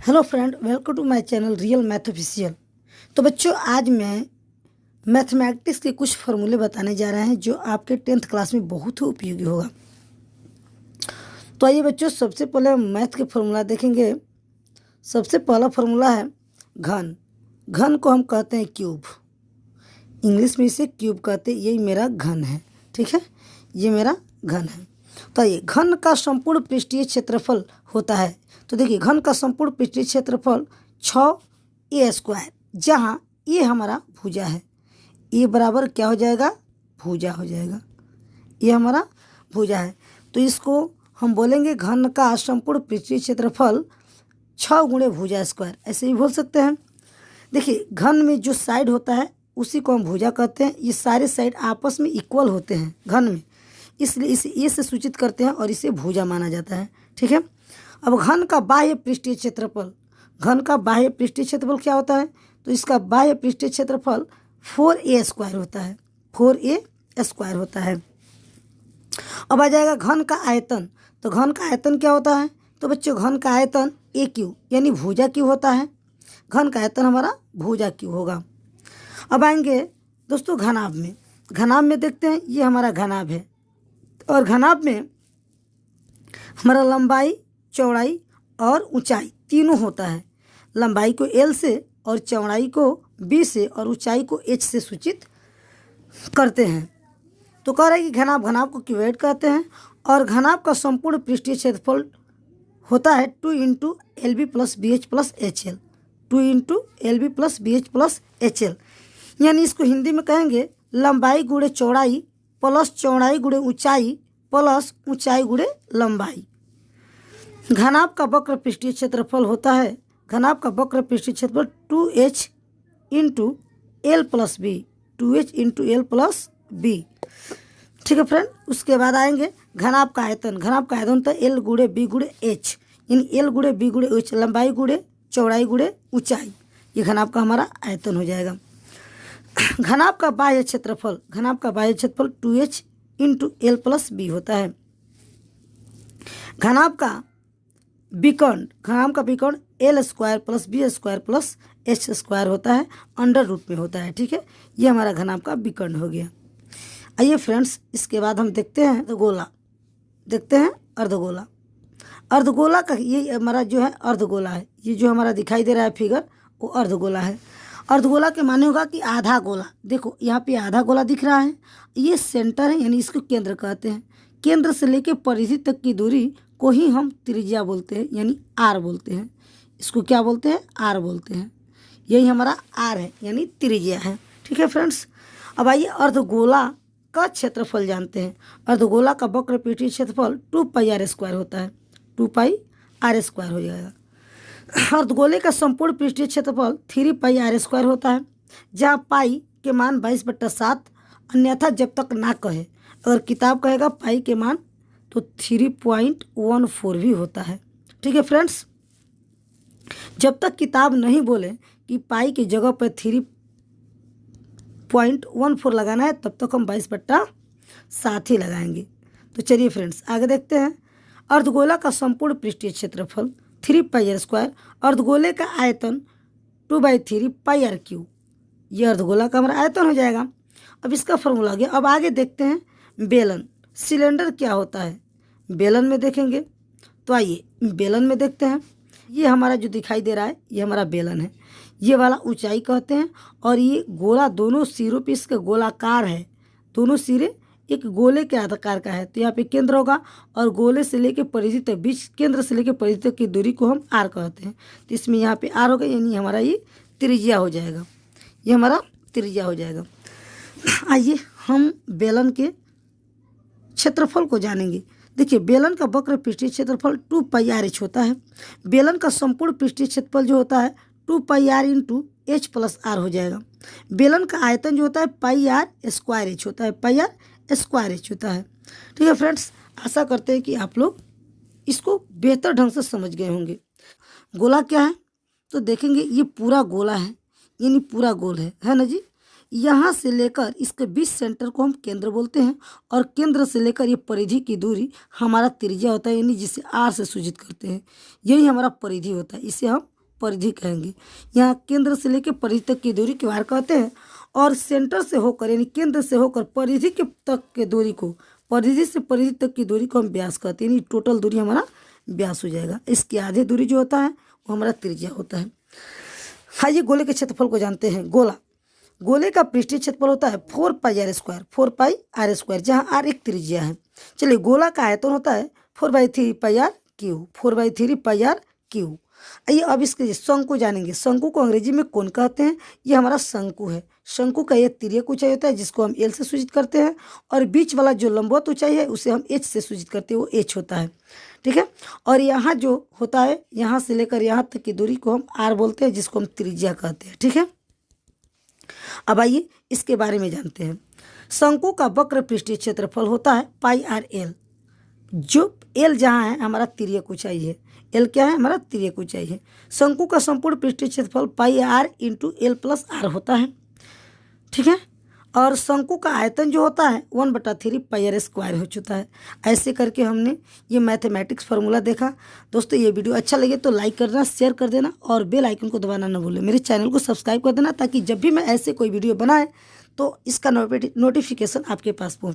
Hello friend, welcome to my channel real math official. तो बच्चों, आज मैं मैथमेटिक्स के कुछ फार्मूले बताने जा रहे हैं जो आपके 10th क्लास में बहुत ही उपयोगी होगा। तो आइए बच्चों, सबसे पहले हम मैथ के फार्मूला देखेंगे। सबसे पहला फार्मूला है घन। घन को हम कहते हैं क्यूब, इंग्लिश में इसे क्यूब कहते हैं। यही मेरा घन है, ठीक है, ये मेरा घन है। तो आइए, घन का संपूर्ण पृष्ठीय क्षेत्रफल होता है। तो देखिए, घन का संपूर्ण पृष्ठीय क्षेत्रफल 6a², जहाँ ये हमारा भुजा है। ये बराबर क्या हो जाएगा? भुजा हो जाएगा। ये हमारा भुजा है, तो इसको हम बोलेंगे घन का संपूर्ण पृष्ठीय क्षेत्रफल 6 गुणे भुजा स्क्वायर, ऐसे ही बोल सकते हैं। देखिए, घन में जो साइड होता है उसी को हम भुजा कहते हैं। ये सारे साइड आपस में इक्वल होते हैं घन में, इसलिए इसे ए से सूचित करते हैं और इसे भुजा माना जाता है, ठीक है। अब घन का बाह्य पृष्ठीय क्षेत्रफल, घन का बाह्य पृष्ठीय क्षेत्रफल क्या होता है? तो इसका बाह्य पृष्ठीय क्षेत्रफल 4a² होता है, 4a² होता है। अब आ जाएगा घन का आयतन। तो घन का आयतन क्या होता है? तो बच्चों, घन का आयतन a³ यानी भुजा क्यू होता है। घन का आयतन हमारा भुजा क्यू होगा। अब आएंगे दोस्तों घनाभ में। घनाभ में देखते हैं, ये हमारा घनाभ है और घनाभ में हमारा लंबाई, चौड़ाई और ऊंचाई तीनों होता है। लंबाई को l से और चौड़ाई को b से और ऊंचाई को h से सूचित करते हैं। तो कह रहे हैं कि घनाभ, घनाभ को क्यूबॉइड कहते हैं और घनाभ का संपूर्ण पृष्ठीय क्षेत्रफल होता है 2 × LB + BH + HL, 2 × LB + BH + HL। यानी इसको हिंदी में कहेंगे लंबाई गुणे चौड़ाई प्लस चौड़ाई गुणे ऊंचाई प्लस ऊंचाई गुणे लंबाई। घनाभ का वक्र पृष्ठीय क्षेत्रफल होता है, घनाभ का वक्र पृष्ठीय क्षेत्रफल 2h × L + B, 2h × L + B, ठीक है फ्रेंड। उसके बाद आएंगे घनाभ का आयतन। घनाभ का आयतन होता है L × B × H, यानी L × B × H, लंबाई गुणे चौड़ाई गुणे ऊंचाई। ये घनाभ का हमारा आयतन हो जाएगा। घनाभ का बाह्य क्षेत्रफल, घनाभ का बाह्य क्षेत्रफल 2h × L + B होता है। घनाभ का विकर्ण, घनाभ का विकर्ण L² + B² + H² होता है, अंडर रूट में होता है, ठीक है। ये हमारा घनाभ का विकर्ण हो गया। आइए फ्रेंड्स, इसके बाद हम देखते हैं अर्धगोला। देखते हैं अर्धगोला। अर्धगोला का ये हमारा जो है अर्धगोला है। ये जो हमारा दिखाई दे रहा है फिगर, वो अर्धगोला है। अर्धगोला के माने होगा कि आधा गोला। देखो यहाँ पे आधा गोला दिख रहा है, ये सेंटर है, यानी इसको केंद्र कहते हैं। केंद्र से लेकर परिधि तक की दूरी को ही हम त्रिज्या बोलते हैं, यानी आर बोलते हैं। इसको क्या बोलते हैं? आर बोलते हैं। यही हमारा आर है, यानी त्रिज्या है, ठीक है फ्रेंड्स। अब आइए अर्धगोला का क्षेत्रफल जानते हैं। अर्धगोला का वक्र पृष्ठीय क्षेत्रफल 2πr² होता है, 2πr² हो जाएगा। अर्धगोले का संपूर्ण पृष्ठीय क्षेत्रफल 3πr² होता है, जहाँ पाई के मान 22/7, अन्यथा जब तक ना कहे। अगर किताब कहेगा पाई के मान तो 3.14 भी होता है, ठीक है फ्रेंड्स। जब तक किताब नहीं बोले कि पाई की जगह पर 3.14 लगाना है, तब तक हम 22/7 ही लगाएंगे। तो चलिए फ्रेंड्स, आगे देखते हैं। अर्धगोला का संपूर्ण पृष्ठीय क्षेत्रफल 3πr²। अर्धगोले का आयतन 2/3πr³। ये अर्धगोला का हमारा आयतन हो जाएगा। अब इसका फॉर्मूला आ गया। अब आगे देखते हैं बेलन। सिलेंडर क्या होता है बेलन में देखेंगे। तो आइए बेलन में देखते हैं। ये हमारा जो दिखाई दे रहा है, ये हमारा बेलन है। ये वाला ऊंचाई कहते हैं और ये गोला दोनों सिरों पे इसका गोलाकार है। दोनों सिरे एक गोले के आकार का है। तो यहाँ पे केंद्र होगा और गोले से लेके परिधि तक, बीच केंद्र से लेके परिधि तक की दूरी को हम आर कहते हैं। तो इसमें यहाँ पे आर होगा, यानी हमारा ये त्रिज्या हो जाएगा। ये हमारा त्रिज्या हो जाएगा। आइए हम बेलन के क्षेत्रफल को जानेंगे। देखिए, बेलन का वक्र पृष्ठीय क्षेत्रफल 2πrh होता है। बेलन का संपूर्ण पृष्ठीय क्षेत्रफल जो होता है 2πr × h + r हो जाएगा। बेलन का आयतन जो होता है πr² होता है, πr² होता है, ठीक है फ्रेंड्स। आशा करते हैं कि आप लोग इसको बेहतर ढंग से समझ गए होंगे। गोला क्या है? तो देखेंगे ये पूरा गोला है, यानी पूरा गोल है ना जी। यहाँ से लेकर इसके बीच सेंटर को हम केंद्र बोलते हैं और केंद्र से लेकर ये परिधि की दूरी हमारा त्रिज्या होता है, यानी जिसे आर से सूचित करते हैं। यही हमारा परिधि होता है, इसे हम परिधि कहेंगे। यहाँ केंद्र से लेकर परिधि तक की दूरी क्वार कहते हैं। और सेंटर से होकर यानी केंद्र से होकर परिधि के तक के दूरी को, परिधि से परिधि तक की दूरी को हम व्यास कहते हैं। यानी टोटल दूरी हमारा व्यास हो जाएगा। इसकी आधी दूरी जो होता है वो हमारा त्रिज्या होता है। आइए गोले के क्षेत्रफल को जानते हैं। गोले का पृष्ठीय क्षेत्रफल होता है 4πr², 4πr², जहाँ r एक त्रिज्या है। चलिए, गोला का आयतन होता है 4/3πr³, 4/3πr³। आइए अब इसके शंकु जानेंगे। शंकु को अंग्रेजी में कोन कहते हैं। ये हमारा शंकु है। शंकु का ये तिर्यक ऊंचाई होता है जिसको हम L से सूचित करते हैं, और बीच वाला जो लंबवत ऊंचाई है उसे हम H से सूचित करते हैं, वो H होता है। ठीक है। और यहाँ जो होता है, यहाँ से लेकर यहाँ तक की दूरी को हम R बोलते हैं, जिसको हम त्रिज्या कहते हैं। ठीक है। अब आइए इसके बारे में जानते हैं। शंकु का वक्र पृष्ठीय क्षेत्रफल होता है πrl, जो L जहाँ है हमारा तिर्यक ऊंचाई है। L क्या है? हमारा तिर्यक ऊंचाई है। शंकु का संपूर्ण पृष्ठीय क्षेत्रफल πr × L+r होता है। ठीक है। और शंकु का आयतन जो होता है 1/3πr² हो चुका है। ऐसे करके हमने ये मैथमेटिक्स फार्मूला देखा। दोस्तों, ये वीडियो अच्छा लगे तो लाइक कर देना, शेयर कर देना और बेल आइकन को दबाना न भूलें। मेरे चैनल को सब्सक्राइब कर देना, ताकि जब भी मैं ऐसे कोई वीडियो बनाए तो इसका नोटिफिकेशन आपके पास पहुँचे।